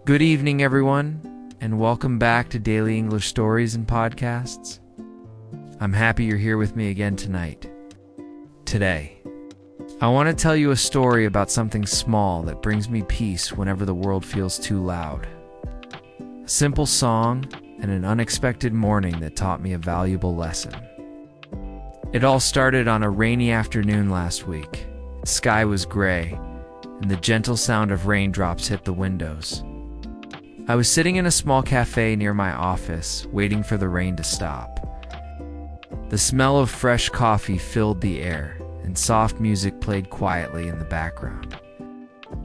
Good evening, everyone, and welcome back to Daily English Stories and Podcasts. I'm happy you're here with me again tonight. Today, I want to tell you a story about something small that brings me peace whenever the world feels too loud. A simple song and an unexpected morning that taught me a valuable lesson. It all started on a rainy afternoon last week. The sky was gray, and the gentle sound of raindrops hit the windows. I was sitting in a small cafe near my office, waiting for the rain to stop. The smell of fresh coffee filled the air, and soft music played quietly in the background.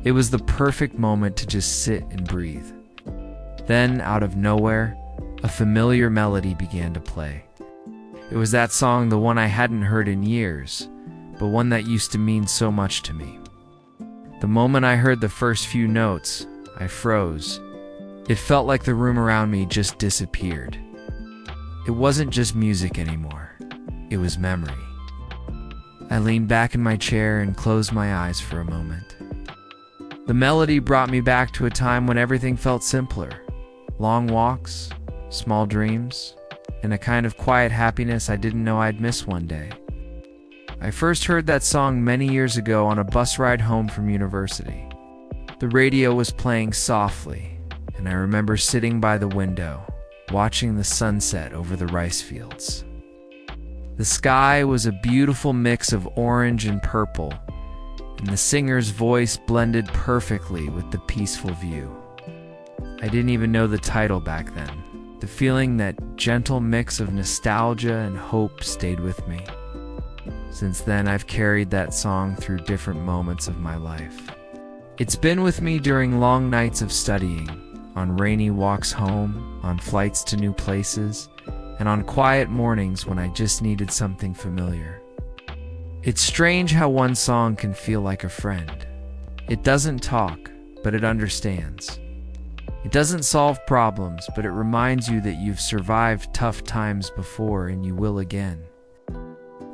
It was the perfect moment to just sit and breathe. Then, out of nowhere, a familiar melody began to play. It was that song, the one I hadn't heard in years, but one that used to mean so much to me. The moment I heard the first few notes, I froze. It felt like the room around me just disappeared. It wasn't just music anymore. It was memory. I leaned back in my chair and closed my eyes for a moment. The melody brought me back to a time when everything felt simpler. Long walks, small dreams, and a kind of quiet happiness I didn't know I'd miss one day. I first heard that song many years ago on a bus ride home from university. The radio was playing softly, and I remember sitting by the window, watching the sunset over the rice fields. The sky was a beautiful mix of orange and purple, and the singer's voice blended perfectly with the peaceful view. I didn't even know the title back then. The feeling, that gentle mix of nostalgia and hope, stayed with me. Since then, I've carried that song through different moments of my life. It's been with me during long nights of studying, on rainy walks home, on flights to new places, and on quiet mornings when I just needed something familiar. It's strange how one song can feel like a friend. It doesn't talk, but it understands. It doesn't solve problems, but it reminds you that you've survived tough times before and you will again.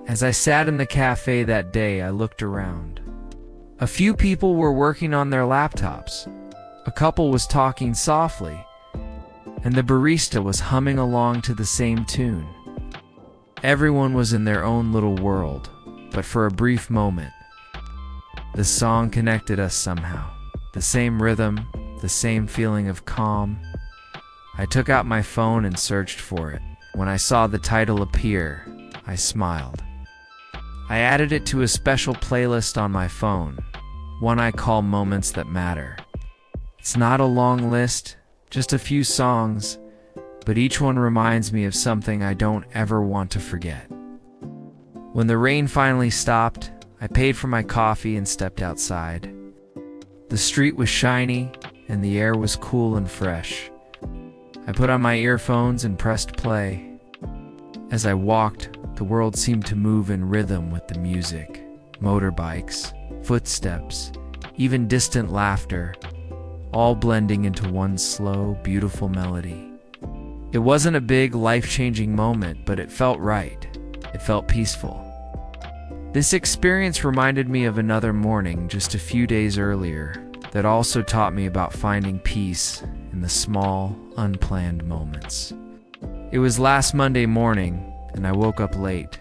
As I sat in the cafe that day, I looked around. A few people were working on their laptops. A couple was talking softly, and the barista was humming along to the same tune. Everyone was in their own little world, but for a brief moment, the song connected us somehow. The same rhythm, the same feeling of calm. I took out my phone and searched for it. When I saw the title appear, I smiled. I added it to a special playlist on my phone, one I call Moments That Matter. It's not a long list, just a few songs, but each one reminds me of something I don't ever want to forget. When the rain finally stopped, I paid for my coffee and stepped outside. The street was shiny, and the air was cool and fresh. I put on my earphones and pressed play. As I walked, the world seemed to move in rhythm with the music. Motorbikes, footsteps, even distant laughter, all blending into one slow, beautiful melody. It wasn't a big, life-changing moment, but it felt right. It felt peaceful. This experience reminded me of another morning just a few days earlier that also taught me about finding peace in the small, unplanned moments. It was last Monday morning, and I woke up late.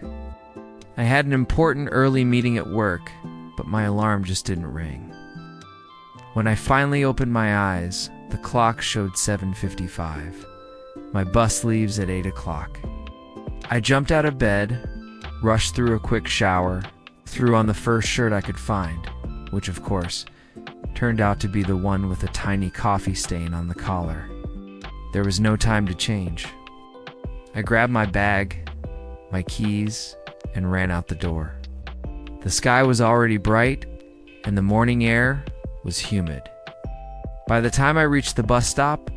I had an important early meeting at work, but my alarm just didn't ring. When I finally opened my eyes, the clock showed 7:55. My bus leaves at 8 o'clock. I jumped out of bed, rushed through a quick shower, threw on the first shirt I could find, which of course turned out to be the one with a tiny coffee stain on the collar. There was no time to change. I grabbed my bag, my keys, and ran out the door. The sky was already bright, and the morning air was humid. By the time I reached the bus stop,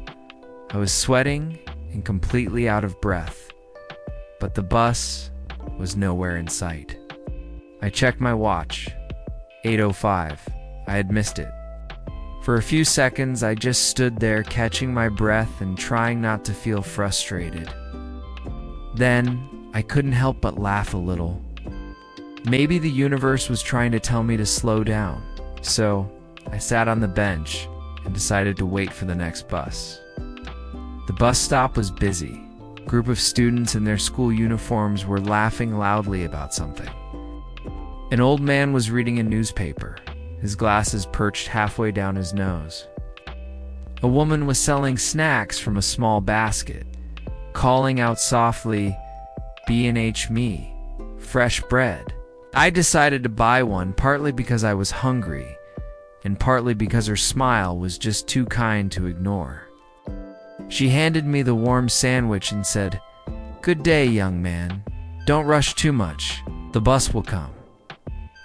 I was sweating and completely out of breath, but the bus was nowhere in sight. I checked my watch. 8:05. I had missed it. For a few seconds, I just stood there catching my breath and trying not to feel frustrated. Then, I couldn't help but laugh a little. Maybe the universe was trying to tell me to slow down. So, I sat on the bench and decided to wait for the next bus. The bus stop was busy. A group of students in their school uniforms were laughing loudly about something. An old man was reading a newspaper, his glasses perched halfway down his nose. A woman was selling snacks from a small basket, calling out softly, "B&H me, fresh bread." I decided to buy one, partly because I was hungry, and partly because her smile was just too kind to ignore. She handed me the warm sandwich and said, "Good day, young man. Don't rush too much. The bus will come."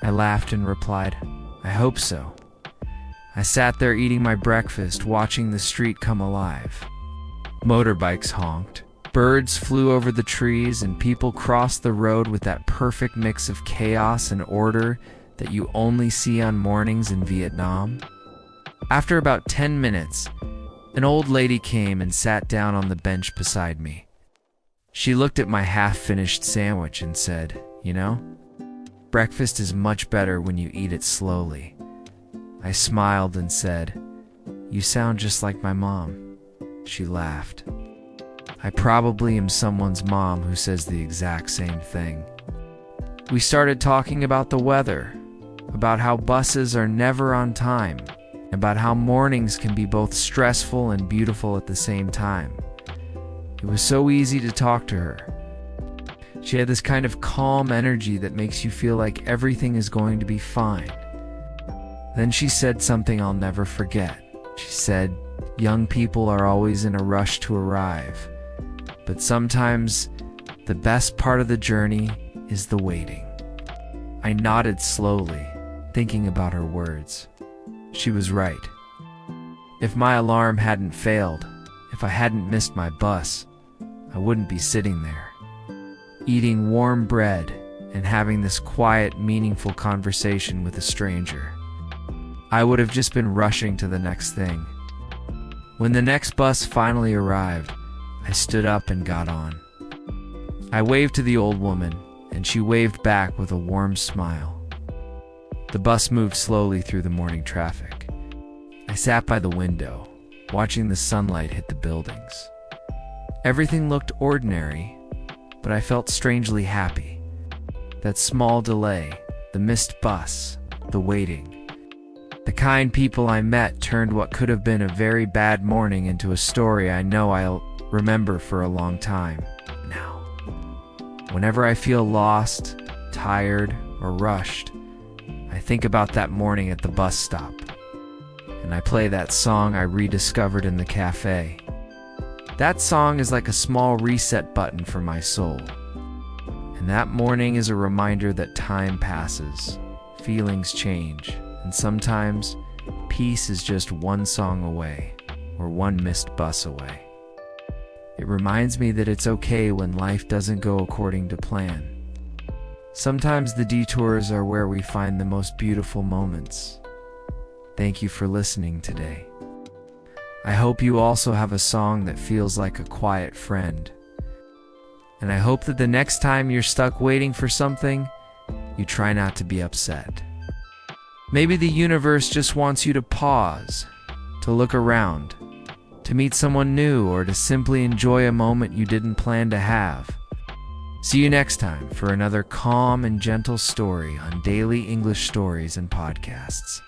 I laughed and replied, "I hope so." I sat there eating my breakfast, watching the street come alive. Motorbikes honked, birds flew over the trees, and people crossed the road with that perfect mix of chaos and order that you only see on mornings in Vietnam. After about 10 minutes, an old lady came and sat down on the bench beside me. She looked at my half-finished sandwich and said, "You know, breakfast is much better when you eat it slowly." I smiled and said, "You sound just like my mom." She laughed. I probably am someone's mom who says the exact same thing. We started talking about the weather, about how buses are never on time, about how mornings can be both stressful and beautiful at the same time. It was so easy to talk to her. She had this kind of calm energy that makes you feel like everything is going to be fine. Then she said something I'll never forget. She said, "Young people are always in a rush to arrive, but sometimes the best part of the journey is the waiting." I nodded slowly, thinking about her words. She was right. If my alarm hadn't failed, if I hadn't missed my bus, I wouldn't be sitting there, eating warm bread and having this quiet, meaningful conversation with a stranger. I would have just been rushing to the next thing. When the next bus finally arrived, I stood up and got on. I waved to the old woman, and she waved back with a warm smile. The bus moved slowly through the morning traffic. I sat by the window, watching the sunlight hit the buildings. Everything looked ordinary, but I felt strangely happy. That small delay, the missed bus, the waiting. The kind people I met turned what could have been a very bad morning into a story I know I'll remember for a long time now. Whenever I feel lost, tired, or rushed, I think about that morning at the bus stop, and I play that song I rediscovered in the cafe. That song is like a small reset button for my soul. And that morning is a reminder that time passes, feelings change, and sometimes peace is just one song away, or one missed bus away. It reminds me that it's okay when life doesn't go according to plan. Sometimes the detours are where we find the most beautiful moments. Thank you for listening today. I hope you also have a song that feels like a quiet friend. And I hope that the next time you're stuck waiting for something, you try not to be upset. Maybe the universe just wants you to pause, to look around, to meet someone new, or to simply enjoy a moment you didn't plan to have. See you next time for another calm and gentle story on Daily English Stories and Podcasts.